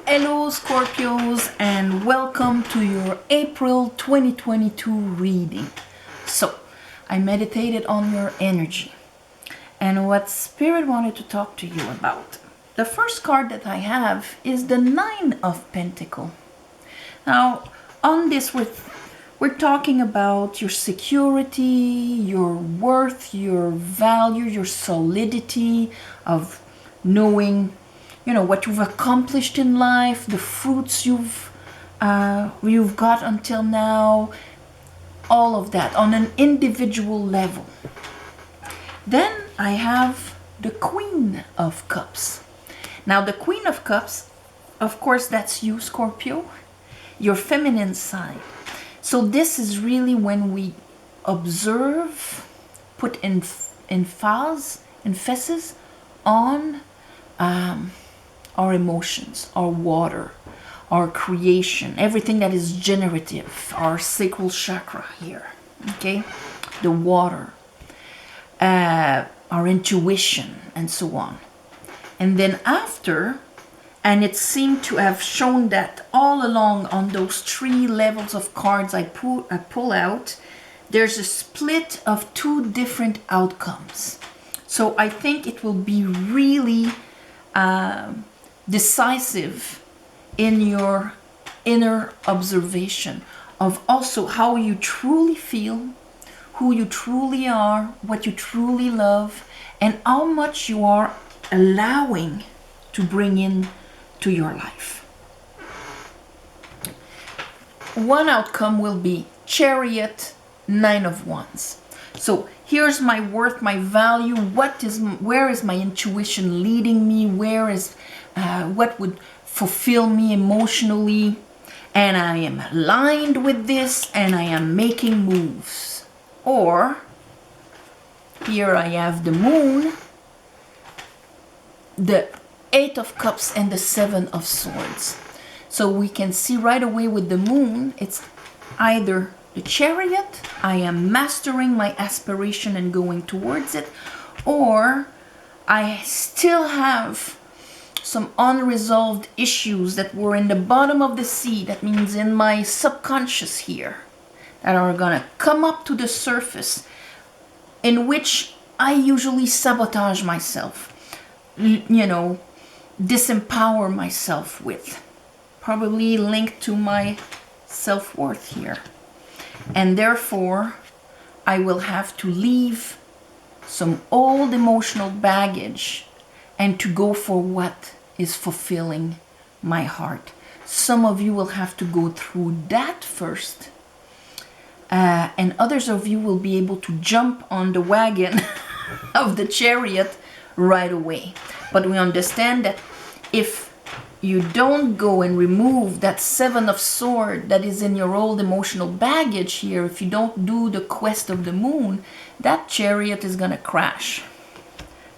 Hello Scorpios, and welcome to your April 2022 reading. So, I meditated on your energy and what Spirit wanted to talk to you about. The first card that I have is the Nine of Pentacles. Now, on this we're talking about your security, your worth, your value, your solidity of knowing what you've accomplished in life, the fruits you've got until now, all of that on an individual level. Then I have the Queen of Cups. Now the Queen of Cups, of course, that's you, Scorpio, your feminine side. So this is really when we observe, put emphasis on our emotions, our water, our creation, everything that is generative, our sacral chakra here, okay? The water, our intuition, and so on. And then after, and it seemed to have shown that all along on those three levels of cards I pull out, there's a split of two different outcomes. So I think it will be really decisive in your inner observation of also how you truly feel, who you truly are, what you truly love, and how much you are allowing to bring in to your life. One outcome will be Chariot, Nine of Wands. So here's my worth, my value. Where is my intuition leading me? Where is what would fulfill me emotionally? And I am aligned with this, and I am making moves. Or here I have the Moon, the Eight of Cups, and the Seven of Swords. So we can see right away with the Moon, it's either the Chariot, I am mastering my aspiration and going towards it, or I still have some unresolved issues that were in the bottom of the sea, that means in my subconscious here, that are gonna come up to the surface, in which I usually sabotage myself, disempower myself with, probably linked to my self-worth here. And therefore, I will have to leave some old emotional baggage and to go for what is fulfilling my heart. Some of you will have to go through that first, and others of you will be able to jump on the wagon of the Chariot right away. But we understand that if you don't go and remove that Seven of Swords that is in your old emotional baggage here, if you don't do the quest of the Moon, that Chariot is gonna crash.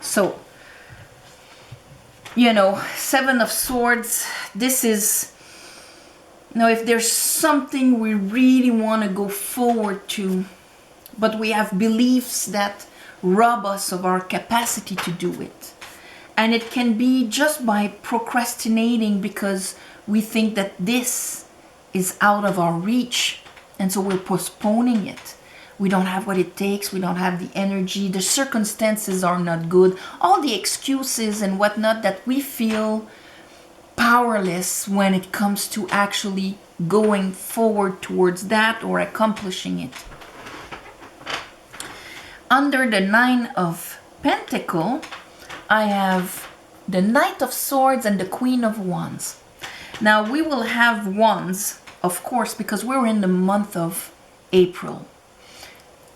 So, Seven of Swords, this is, if there's something we really want to go forward to, but we have beliefs that rob us of our capacity to do it. And it can be just by procrastinating because we think that this is out of our reach. And so we're postponing it. We don't have what it takes. We don't have the energy. The circumstances are not good. All the excuses and whatnot that we feel powerless when it comes to actually going forward towards that or accomplishing it. Under the Nine of Pentacles, I have the Knight of Swords and the Queen of Wands. Now we will have Wands, of course, because we're in the month of April.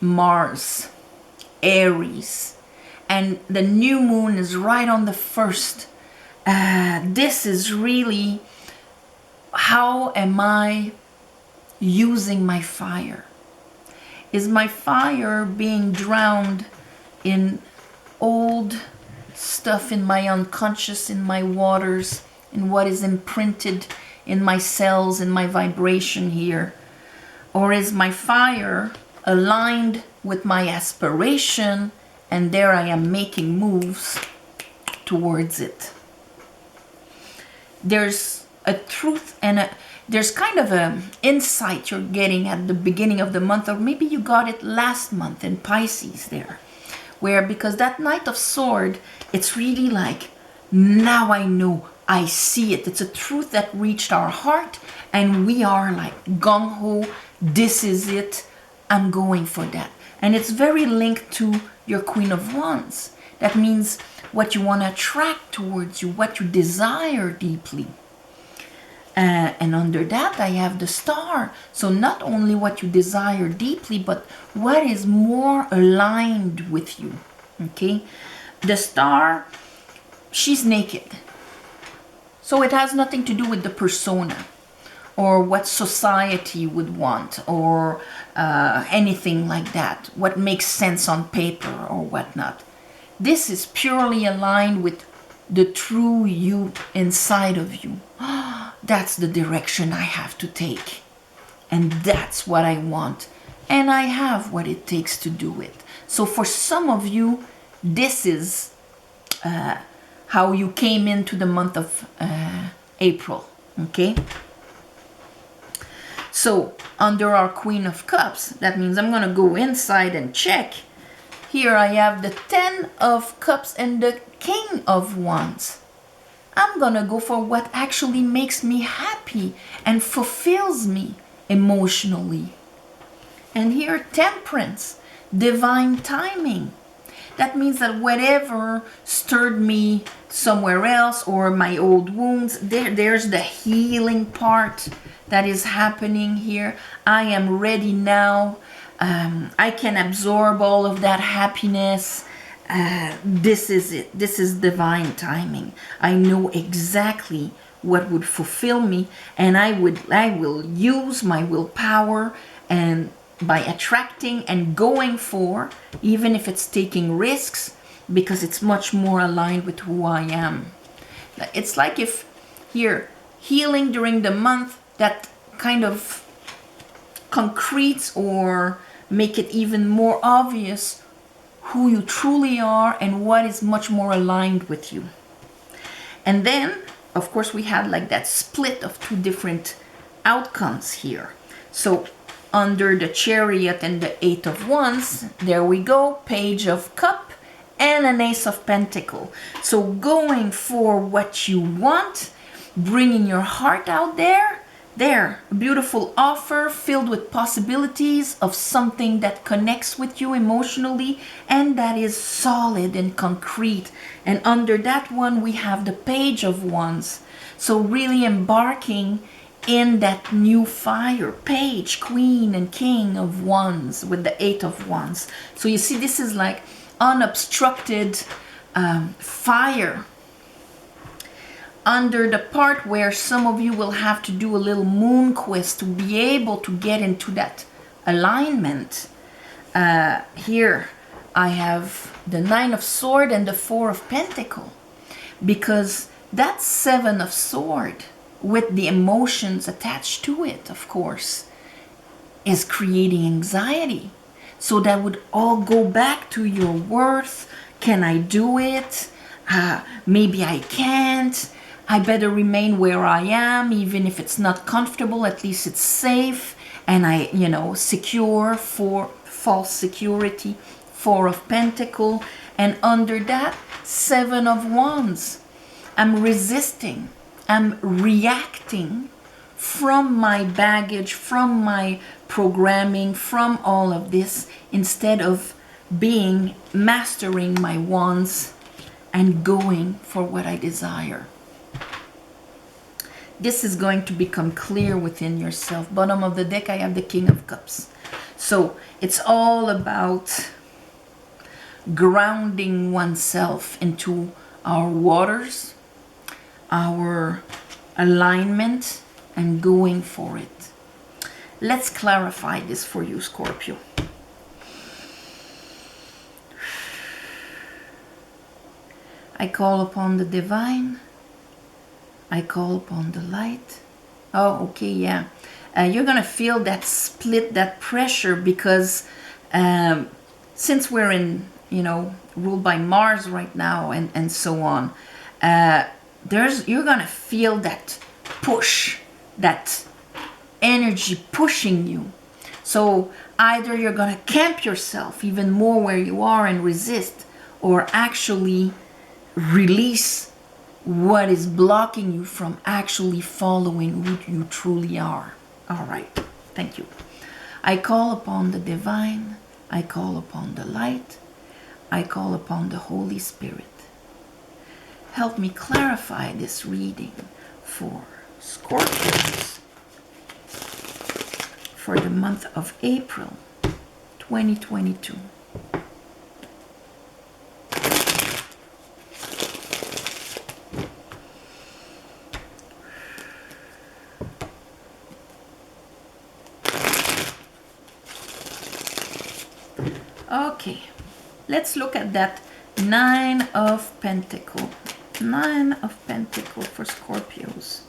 Mars, Aries, and the new moon is right on the 1st. This is really, how am I using my fire? Is my fire being drowned in old stuff in my unconscious, in my waters, in what is imprinted in my cells, in my vibration here? Or is my fire aligned with my aspiration, and there I am making moves towards it? There's a truth and there's kind of a insight you're getting at the beginning of the month, or maybe you got it last month in Pisces there, where because that Knight of Sword, it's really like, now I know, I see it. It's a truth that reached our heart and we are like gung-ho, this is it, I'm going for that. And it's very linked to your Queen of Wands. That means what you want to attract towards you, what you desire deeply. And under that, I have the Star. So not only what you desire deeply, but what is more aligned with you. Okay? The Star, she's naked. So it has nothing to do with the persona or what society would want or anything like that. What makes sense on paper or whatnot. This is purely aligned with the true you inside of you. That's the direction I have to take. And that's what I want. And I have what it takes to do it. So for some of you, this is how you came into the month of April. Okay? So under our Queen of Cups, that means I'm going to go inside and check. Here I have the 10 of Cups and the King of Wands. I'm gonna go for what actually makes me happy and fulfills me emotionally. And here, Temperance, divine timing. That means that whatever stirred me somewhere else or my old wounds, there's the healing part that is happening here. I am ready now. I can absorb all of that happiness. This is it. This is divine timing. I know exactly what would fulfill me, and I will use my willpower and by attracting and going for, even if it's taking risks, because it's much more aligned with who I am. It's like if here, healing during the month, that kind of concretes or make it even more obvious who you truly are and what is much more aligned with you. And then, of course, we had like that split of two different outcomes here. So under the Chariot and the Eight of Wands, there we go, Page of Cup and an Ace of Pentacle. So going for what you want, bringing your heart out there, a beautiful offer filled with possibilities of something that connects with you emotionally and that is solid and concrete. And under that one, we have the Page of Wands. So really embarking in that new fire. Page, Queen, and King of Wands with the Eight of Wands. So you see, this is like unobstructed fire. Under the part where some of you will have to do a little moon quiz to be able to get into that alignment. Here I have the Nine of Swords and the Four of Pentacles, because that Seven of Swords with the emotions attached to it, of course, is creating anxiety. So that would all go back to your worth. Can I do it? Maybe I can't. I better remain where I am, even if it's not comfortable, at least it's safe. And I, secure, for false security, Four of Pentacles. And under that, Seven of Wands. I'm resisting. I'm reacting from my baggage, from my programming, from all of this, instead of mastering my wands and going for what I desire. This is going to become clear within yourself. Bottom of the deck, I have the King of Cups. So it's all about grounding oneself into our waters, our alignment, and going for it. Let's clarify this for you, Scorpio. I call upon the divine. I call upon the light. Oh, okay, yeah. You're going to feel that split, that pressure, because since we're in, ruled by Mars right now and so on, you're going to feel that push, that energy pushing you. So either you're going to camp yourself even more where you are and resist, or actually release what is blocking you from actually following who you truly are. All right, thank you. I call upon the divine, I call upon the light, I call upon the Holy Spirit. Help me clarify this reading for Scorpios for the month of April 2022. Okay, let's look at that Nine of Pentacles. Nine of Pentacles for Scorpios.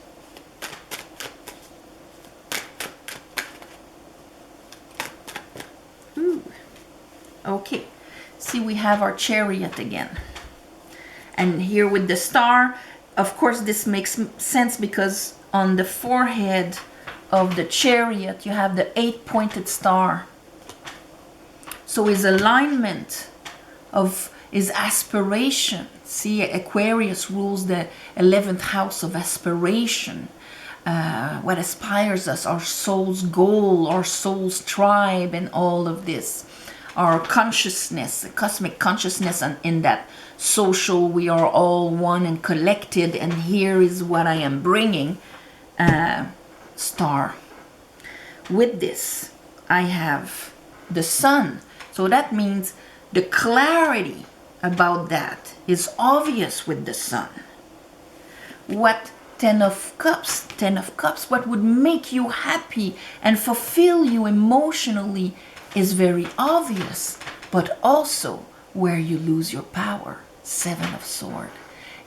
Ooh. Okay, see, we have our Chariot again. And here with the star, of course this makes sense because on the forehead of the Chariot you have the 8-pointed star. So his alignment of his aspiration. See, Aquarius rules the 11th house of aspiration. What aspires us, our soul's goal, our soul's tribe, and all of this. Our consciousness, cosmic consciousness, and in that social, we are all one and collected. And here is what I am bringing, star. With this, I have the sun. So that means the clarity about that is obvious with the sun. What Ten of Cups? Ten of Cups, what would make you happy and fulfill you emotionally is very obvious, but also where you lose your power. Seven of Swords,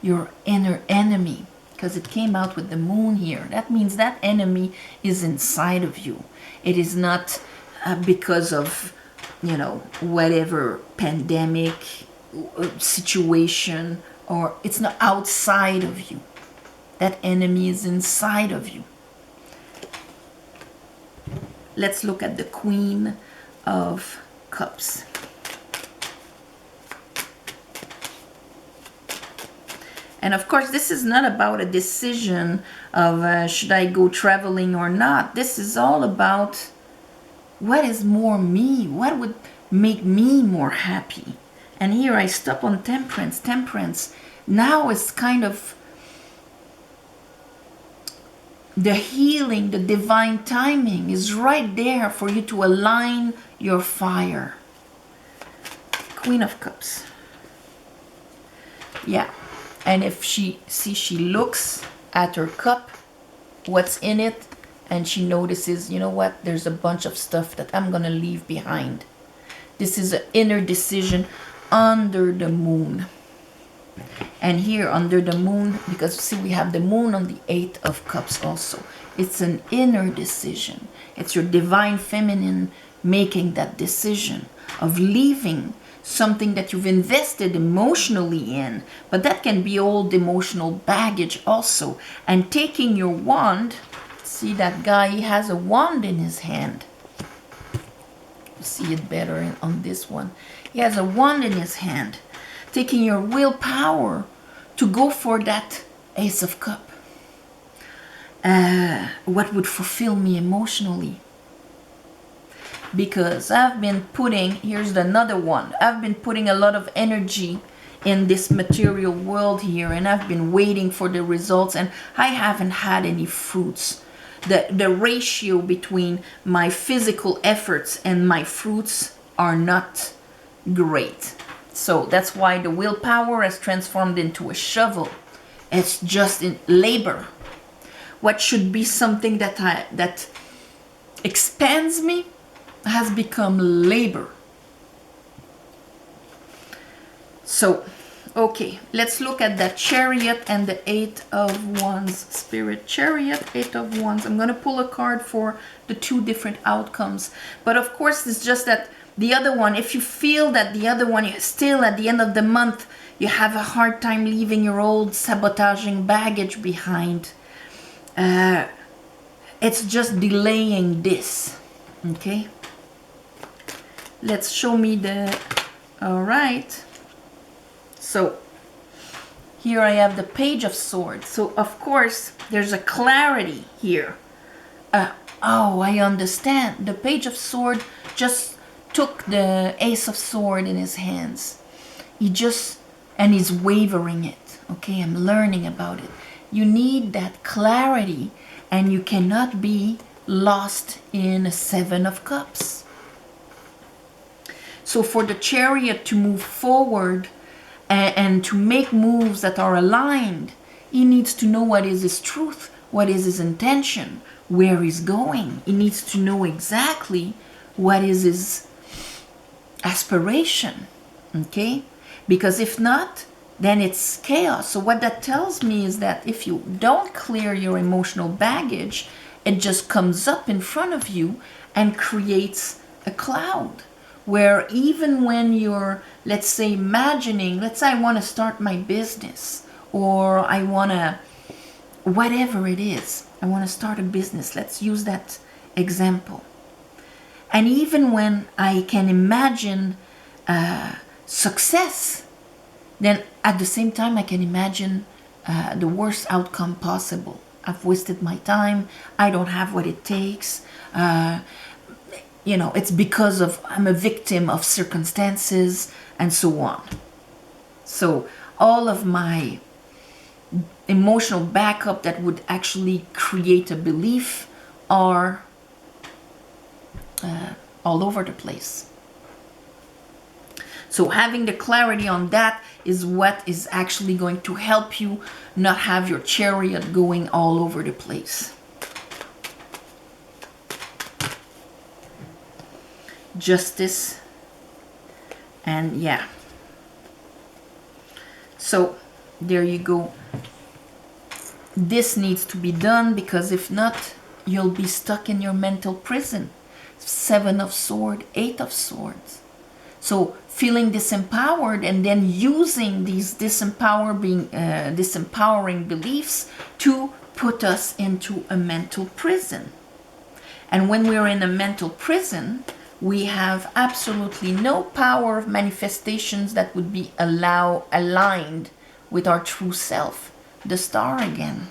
your inner enemy, because it came out with the moon here. That means that enemy is inside of you. It is not because of, you know, whatever pandemic situation, or it's not outside of you. That enemy is inside of you. Let's look at the Queen of Cups. And of course, this is not about a decision of should I go traveling or not. This is all about what is more me, what would make me more happy. And here I stop on Temperance. Temperance now is kind of the healing, the divine timing is right there for you to align your fire. Queen of Cups. Yeah. And if she looks at her cup, what's in it, and she notices, you know what, there's a bunch of stuff that I'm going to leave behind. This is an inner decision under the moon. And here under the moon, because see, we have the moon on the 8 of Cups also. It's an inner decision. It's your divine feminine making that decision of leaving something that you've invested emotionally in, but that can be old emotional baggage also. And taking your wand, see that guy, he has a wand in his hand. You see it better on this one. He has a wand in his hand. Taking your willpower to go for that Ace of Cups. What would fulfill me emotionally? Because I've been putting, here's another one, I've been putting a lot of energy in this material world here, and I've been waiting for the results, and I haven't had any fruits. The ratio between my physical efforts and my fruits are not great. So that's why the willpower has transformed into a shovel. It's just in labor. What should be something that expands me has become labor. So, okay, let's look at that Chariot and the 8 of Wands. Spirit, Chariot, 8 of Wands. I'm going to pull a card for the two different outcomes. But of course, it's just that the other one, if you feel that the other one is still at the end of the month, you have a hard time leaving your old sabotaging baggage behind. it's just delaying this. Okay, let's show me the, all right. So here I have the Page of Swords. So of course there's a clarity here. Oh, I understand. The Page of Swords just took the Ace of Swords in his hands. And he's wavering it. Okay, I'm learning about it. You need that clarity, and you cannot be lost in a Seven of Cups. So for the Chariot to move forward and to make moves that are aligned, he needs to know what is his truth, what is his intention, where he's going. He needs to know exactly what is his aspiration. Okay? Because if not, then it's chaos. So what that tells me is that if you don't clear your emotional baggage, it just comes up in front of you and creates a cloud. Where even when you're, let's say, imagining, let's say I want to start my business, or I want to, whatever it is, I want to start a business. Let's use that example. And even when I can imagine success, then at the same time I can imagine the worst outcome possible. I've wasted my time. I don't have what it takes. You know, it's because of I'm a victim of circumstances and so on. So all of my emotional backup that would actually create a belief are all over the place. So having the clarity on that is what is actually going to help you not have your chariot going all over the place. Justice, and yeah. So there you go. This needs to be done, because if not, you'll be stuck in your mental prison. Seven of Swords, Eight of Swords. So feeling disempowered and then using these disempowering beliefs to put us into a mental prison. And when we're in a mental prison, we have absolutely no power of manifestations that would be aligned with our true self. The Star again.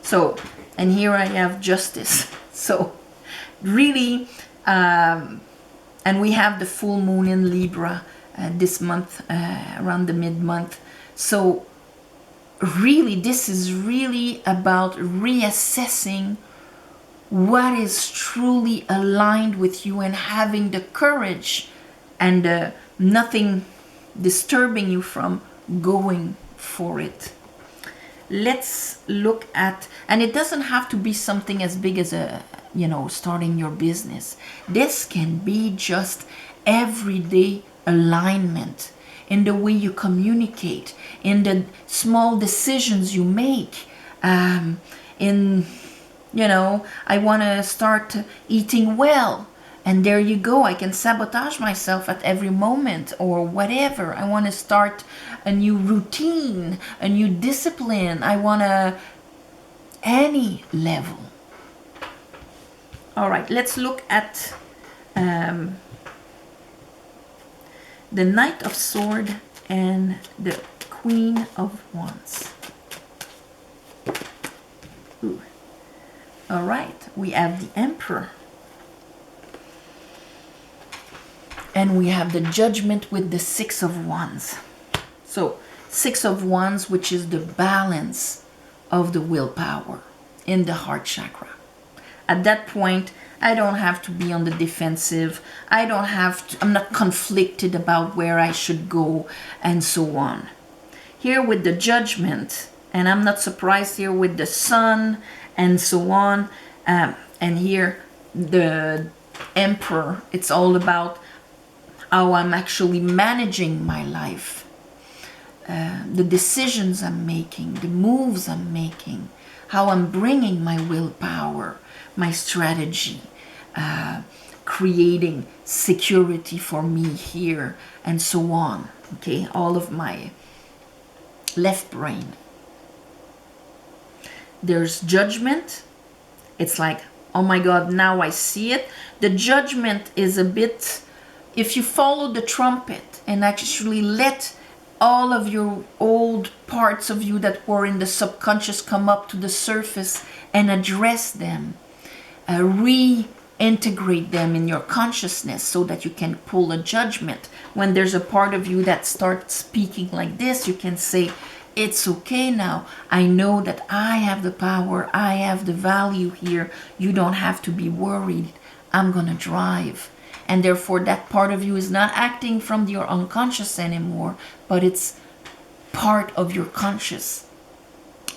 So, and here I have Justice. So really, and we have the full moon in Libra this month, around the mid-month. So really, this is really about reassessing what is truly aligned with you and having the courage and nothing disturbing you from going for it. Let's look at, and it doesn't have to be something as big as starting your business. This can be just everyday alignment in the way you communicate, in the small decisions you make, I want to start eating well, and there you go, I can sabotage myself at every moment, or whatever. I want to start a new routine, a new discipline. I want to, any level. All right, let's look at the Knight of Swords and the Queen of Wands. Ooh. All right, we have the Emperor. And we have the Judgment with the Six of Wands. So, Six of Wands, which is the balance of the willpower in the heart chakra. At that point, I don't have to be on the defensive. I'm not conflicted about where I should go and so on. Here with the Judgment, and I'm not surprised here with the Sun and so on. And here the Emperor, it's all about how I'm actually managing my life. The decisions I'm making, the moves I'm making, how I'm bringing my willpower, my strategy, creating security for me here, and so on. Okay, all of my left brain. There's judgment. It's like, oh my God, now I see it. The judgment is a bit, if you follow the trumpet and actually let all of your old parts of you that were in the subconscious come up to the surface and address them, reintegrate them in your consciousness so that you can pull a judgment. When there's a part of you that starts speaking like this, you can say, it's okay now. I know that I have the power. I have the value here. You don't have to be worried. I'm going to drive. And therefore, that part of you is not acting from your unconscious anymore, but it's part of your conscious.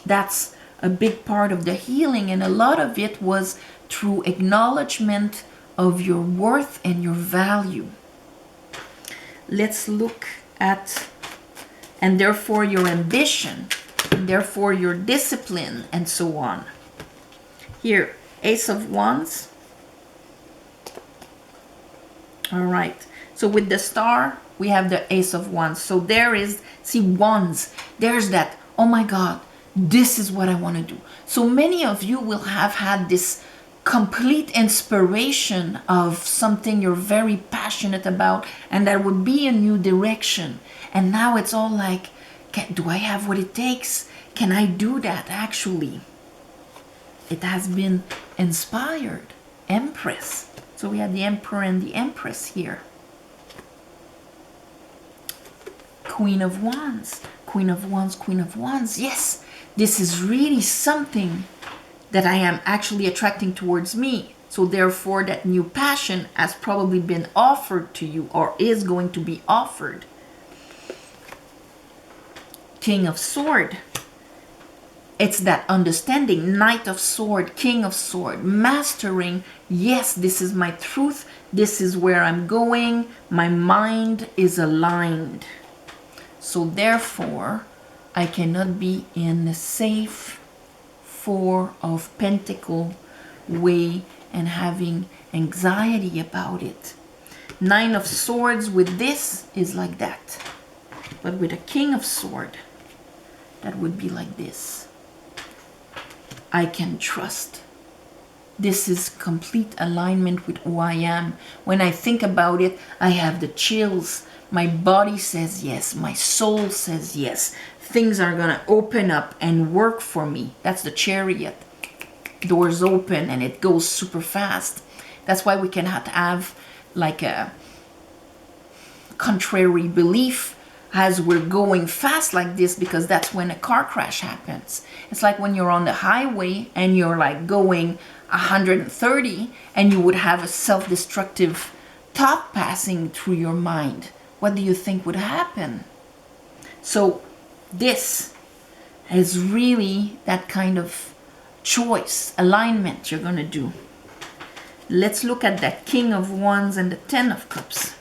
That's a big part of the healing. And a lot of it was through acknowledgement of your worth and your value. Let's look at, and therefore your ambition, and therefore your discipline, and so on. Here, Ace of Wands. All right, so with the star, we have the Ace of Wands. So there is, see, wands, there's that, oh my God, this is what I want to do. So many of you will have had this complete inspiration of something you're very passionate about, and that would be a new direction. And now it's all like, do I have what it takes? Can I do that actually? It has been inspired. Empress. So we have the Emperor and the Empress here. Queen of Wands. Queen of Wands, Queen of Wands. Yes, this is really something that I am actually attracting towards me. So therefore that new passion has probably been offered to you or is going to be offered. King of Sword. It's that understanding. Knight of Sword, King of Sword, mastering. Yes, this is my truth. This is where I'm going. My mind is aligned. So therefore, I cannot be in the safe Four of Pentacles way and having anxiety about it. Nine of Swords with this is like that. But with a King of Sword, that would be like this. I can trust. This is complete alignment with who I am. When I think about it, I have the chills. My body says yes. My soul says yes. Things are going to open up and work for me. That's the Chariot. Doors open and it goes super fast. That's why we cannot have like a contrary belief as we're going fast like this, because that's when a car crash happens. It's like when you're on the highway and you're like going 130 and you would have a self-destructive thought passing through your mind. What do you think would happen? So this is really that kind of choice, alignment you're going to do. Let's look at that King of Wands and the Ten of Cups.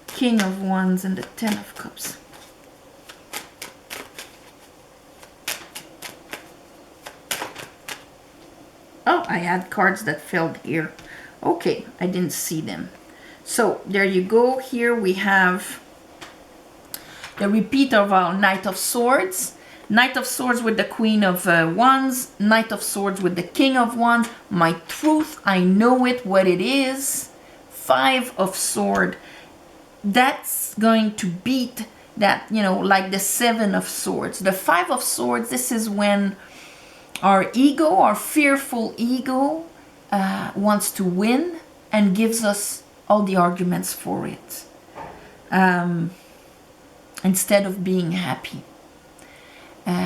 King of Wands and the Ten of Cups. Oh, I had cards that fell here. Okay, I didn't see them. So there you go. Here we have the repeat of our Knight of Swords. Knight of Swords with the Queen of Wands. Knight of Swords with the King of Wands. My truth, I know it, what it is. Five of Swords. That's going to beat that, you know, like the Seven of Swords. The Five of Swords, this is when our ego, our fearful ego, wants to win and gives us all the arguments for it. Instead of being happy.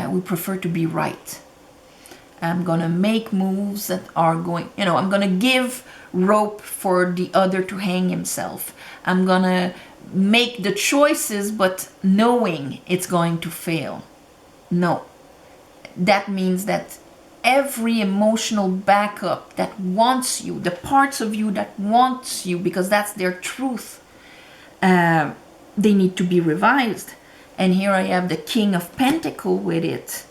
We prefer to be right. I'm going to make moves that are going, you know, I'm going to give rope for the other to hang himself. I'm going to make the choices, but knowing it's going to fail. No. That means that every emotional backup that wants you, the parts of you that wants you, because that's their truth, they need to be revised. And here I have the King of Pentacles with it.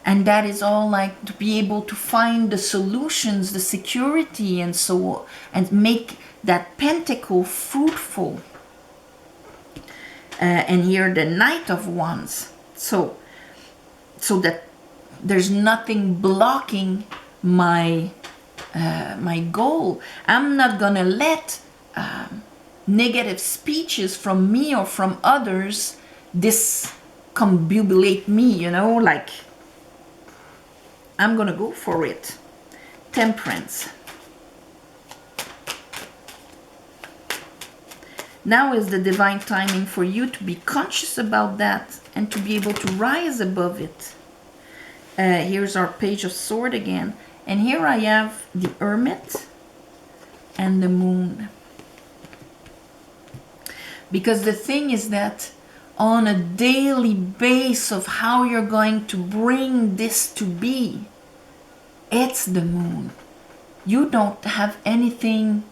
And that is all like to be able to find the solutions, the security, and so on, and make that pentacle fruitful. And here the Knight of Wands. So that there's nothing blocking my my goal. I'm not gonna let negative speeches from me or from others discombobulate me, you know, like I'm gonna go for it. Temperance. Now is the divine timing for you to be conscious about that and to be able to rise above it. Here's our Page of Swords again. And here I have the Hermit and the Moon. Because the thing is that on a daily basis of how you're going to bring this to be, it's the Moon. You don't have anything,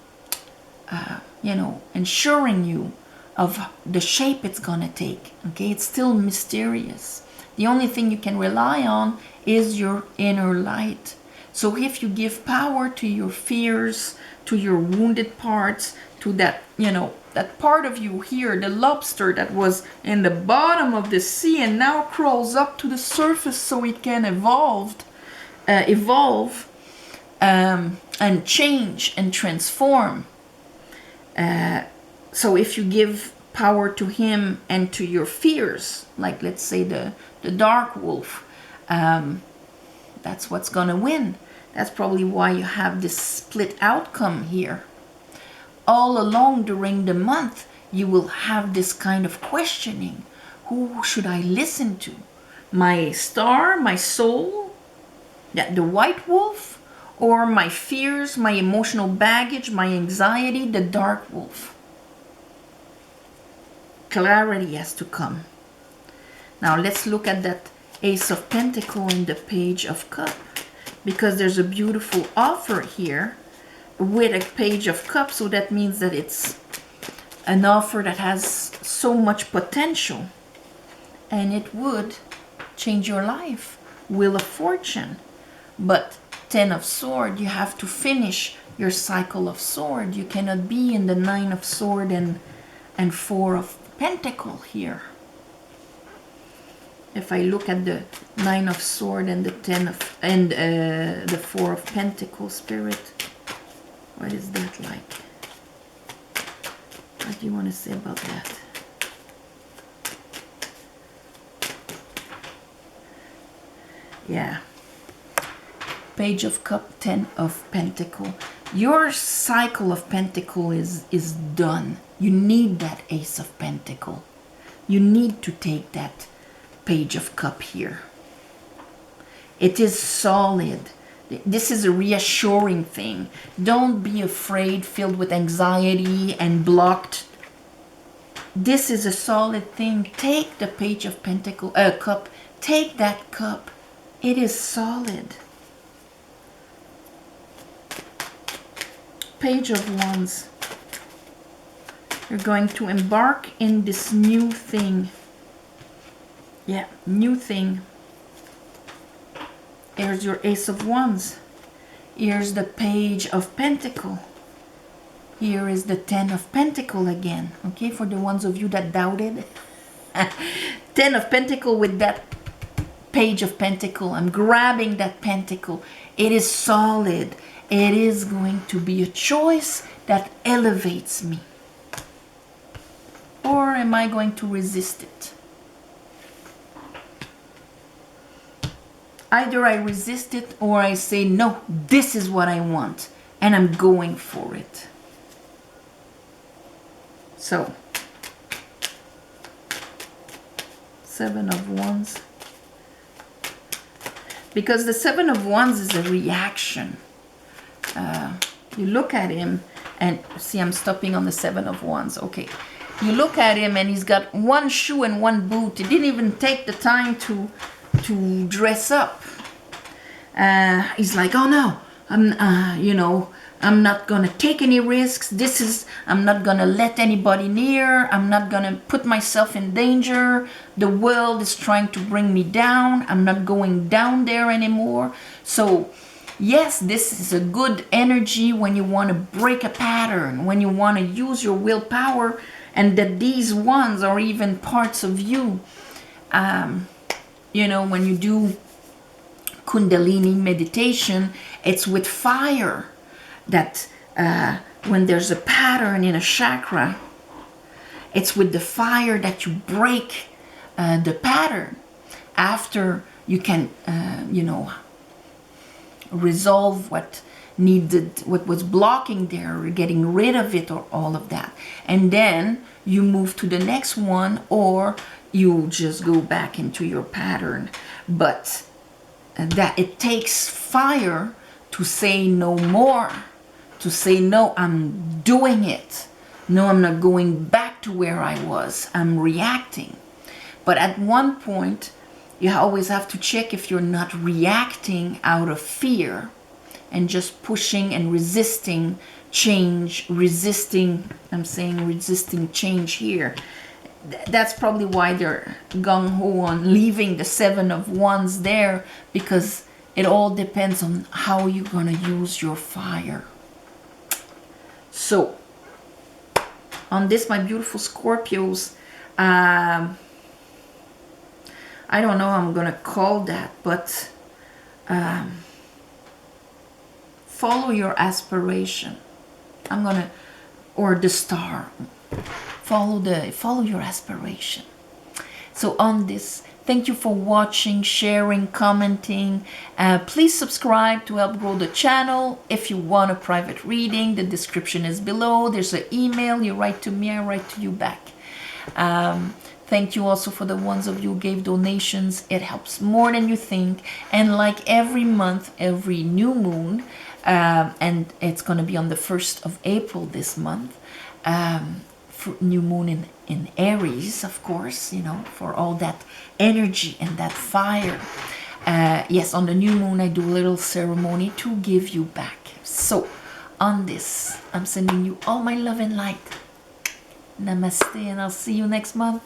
you know, ensuring you of the shape it's gonna take. Okay, it's still mysterious. The only thing you can rely on is your inner light. So if you give power to your fears, to your wounded parts, to that, you know, that part of you here, the lobster that was in the bottom of the sea and now crawls up to the surface so it can evolve and change and transform. So if you give power to him and to your fears, like let's say the dark wolf, that's what's gonna win. That's probably why you have this split outcome here. All along during the month, you will have this kind of questioning. Who should I listen to? My star, my soul, the white wolf, or my fears, my emotional baggage, my anxiety, the dark wolf? Clarity has to come. Now let's look at that Ace of Pentacles and the Page of Cups, because there's a beautiful offer here with a Page of Cups, so that means that it's an offer that has so much potential and it would change your life. Wheel of Fortune. But Ten of Swords, you have to finish your cycle of sword. You cannot be in the Nine of Swords and Four of Pentacles here. If I look at the Nine of Swords and the the Four of Pentacles, Spirit, what is that like? What do you want to say about that? Yeah. Page of Cups, Ten of Pentacles. Your cycle of Pentacles is done. You need that Ace of Pentacles. You need to take that Page of Cups here. It is solid. This is a reassuring thing. Don't be afraid, filled with anxiety and blocked. This is a solid thing. Take the Page of Pentacles, cup. Take that cup. It is solid. Page of Wands. You're going to embark in this new thing. Yeah, new thing. Here's your Ace of Wands. Here's the Page of Pentacles. Here is the Ten of Pentacles again. Okay, for the ones of you that doubted. Ten of Pentacles with that Page of Pentacles. I'm grabbing that pentacle. It is solid. It is going to be a choice that elevates me. Or am I going to resist it? Either I resist it or I say, no, this is what I want. And I'm going for it. So, Seven of Wands. Because the Seven of Wands is a reaction. You look at him and see, I'm stopping on the Seven of Wands. Okay. You look at him and he's got one shoe and one boot. He didn't even take the time to dress up. He's like, oh no, I'm not gonna take any risks. I'm not gonna let anybody near. I'm not gonna put myself in danger. The world is trying to bring me down. I'm not going down there anymore. So yes, this is a good energy when you want to break a pattern, when you want to use your willpower, and that these ones are even parts of you. When you do Kundalini meditation, it's with fire that when there's a pattern in a chakra, it's with the fire that you break the pattern. After you can, resolve what was blocking there, or getting rid of it, or all of that. And then you move to the next one, or you just go back into your pattern. But that it takes fire to say no more, to say no, I'm doing it. No, I'm not going back to where I was. I'm reacting. But at one point, you always have to check if you're not reacting out of fear and just pushing and resisting change, resisting change here. That's probably why they're gung-ho on leaving the Seven of Wands there, because it all depends on how you're going to use your fire. So, on this, my beautiful Scorpios, I don't know how I'm going to call that, but follow your aspiration. Or the star. Follow your aspiration. So on this, thank you for watching, sharing, commenting. Please subscribe to help grow the channel. If you want a private reading, the description is below. There's an email. You write to me, I write to you back. Thank you also for the ones of you who gave donations. It helps more than you think. And like every month, every new moon, and it's going to be on the 1st of April this month, for new moon in Aries, of course, for all that energy and that fire. Yes, on the new moon, I do a little ceremony to give you back. So on this, I'm sending you all my love and light. Namaste, and I'll see you next month.